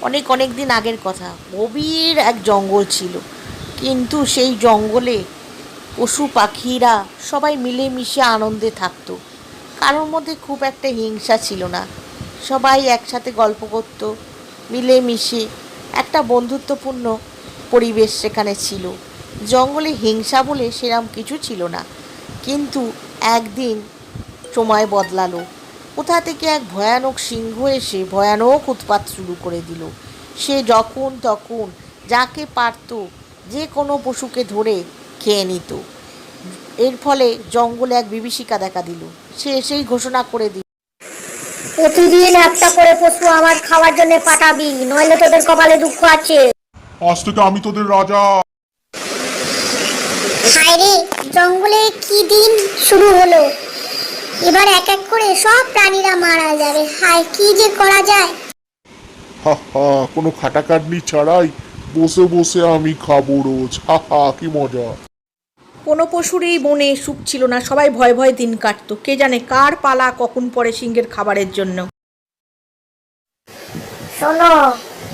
অনেক অনেক দিন আগের কথা। গভীর এক জঙ্গল ছিল, কিন্তু সেই জঙ্গলে পশু পাখিরা সবাই মিলেমিশে আনন্দে থাকতো। কারোর মধ্যে খুব একটা হিংসা ছিল না, সবাই একসাথে গল্প করত মিলেমিশে। একটা বন্ধুত্বপূর্ণ পরিবেশ সেখানে ছিল। জঙ্গলে হিংসা বলে সেরম কিছু ছিল না। কিন্তু একদিন সময় বদলালো। কোথা থেকে এক ভয়ানক সিংহ এসে ভয়ানক উৎপাত শুরু করে দিল। সে যখন তখন যাকে পারত যে কোনো পশুকে ধরে খেয়ে নিত। এর ফলে জঙ্গলে এক বিভীষিকা দেখা দিল। সে এসেই ঘোষণা করে দিল, প্রতিদিন একটা করে পশু আমার খাওয়ার জন্য পাঠাবি, নইলে তোদের কপালে দুঃখ আছে। আজ থেকে আমি তোদের রাজা। হায়রে, জঙ্গলে কি দিন শুরু হলো! এবার এক এক করে সব প্রাণীরা মারা যাবে। হায়, কি যে করা যায়! হা হা, কোনো খাটাখাটনি ছাড়াই বসে বসে আমি খাবো রোজ। হা হা, কি মজা। কোনো পশুরই বনে সুখ ছিল না। সবাই ভয়ে ভয়ে দিন কাটতো। কে জানে কার পালা কখন পড়ে সিংহের খাবারের জন্য। শোনো,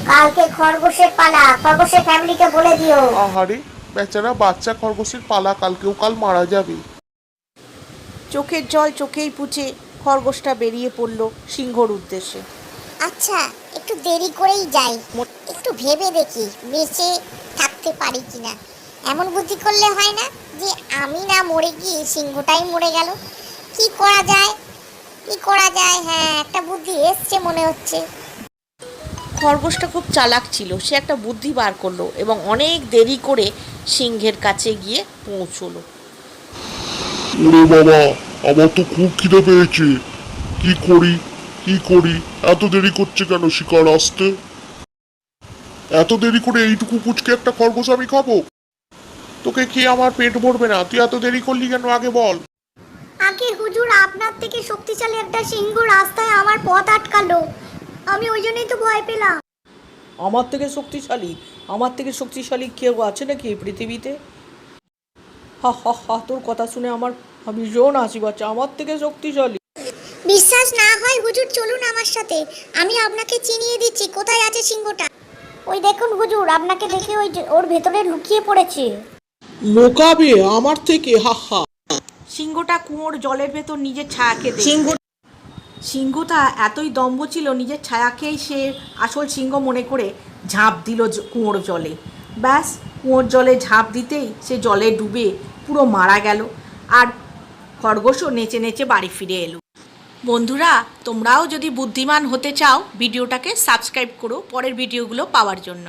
কালকে খরগোশের পালা। খরগোশের ফ্যামিলিকে বলে দিও। আহারে, বেচারা বাচ্চা খরগোশের পালা কালকেও কাল মারা যাবে। চোখের জল চোখেই পুছে খরগোশটা বেরিয়ে পড়ল সিংহর উদ্দেশ্যে। আচ্ছা, একটু দেরি করেই যাই, একটু ভেবে দেখি বেঁচে থাকতে পারি কিনা। এমন বুদ্ধি করলে হয় না যে আমি না মরে গিয়ে সিংহটাই মরে গেল। কি করা যায়, কি করা যায়? হ্যাঁ, একটা বুদ্ধি এসছে মনে হচ্ছে। খরগোশটা খুব চালাক ছিল। সে একটা বুদ্ধি বার করলো এবং অনেক দেরি করে সিংহের কাছে গিয়ে পৌঁছলো। ওরে বাবা, আমার তো খুব খিদে পেয়েছে। কি করি কি করি, এত দেরি করছে কেন শিকার আসতে? এত দেরি করে এইটুকু কুচকে একটা খরগোশ আমি খাবো? তোকে খেয়ে আমার পেট ভরবে না। তুই এত দেরি করলি কেন আগে বল। আগে হুজুর, আপনার থেকে শক্তিশালী একটা সিংহ রাস্তায় আমার পথ আটকালো। আমি ওই জন্যই তো ভয় পেলাম। আমার থেকে শক্তিশালী? আমার থেকে শক্তিশালী কেউ আছে নাকি এই পৃথিবীতে? হা হা হা, তোর কথা শুনে আমার ভীষণ হাসি পাচ্ছে। আমার থেকে শক্তিশালী? বিশ্বাস না হয় হুজুর, চলুন আমার সাথে। আমি আপনাকে চিনিয়ে দিচ্ছি কোথায় আছে সিংহটা। ওই দেখুন হুজুর, আপনাকে দেখে ওই ওর ভেতরে লুকিয়ে পড়েছে। লোকাবে আমার থেকে? হা হা। সিংহটা কুয়োর জলের ভেতর নিজের ছায়াকে সিংহটা এতই দম্ভ ছিল, নিজের ছায়াকেই সে আসল সিংহ মনে করে ঝাঁপ দিল কুয়োর জলে। ব্যাস, কুয়োর জলে ঝাঁপ দিতেই সে জলে ডুবে পুরো মারা গেল। আর খরগোশও নেচে নেচে বাড়ি ফিরে এলো। বন্ধুরা, তোমরাও যদি বুদ্ধিমান হতে চাও ভিডিওটাকে সাবস্ক্রাইব করো পরের ভিডিওগুলো পাওয়ার জন্য।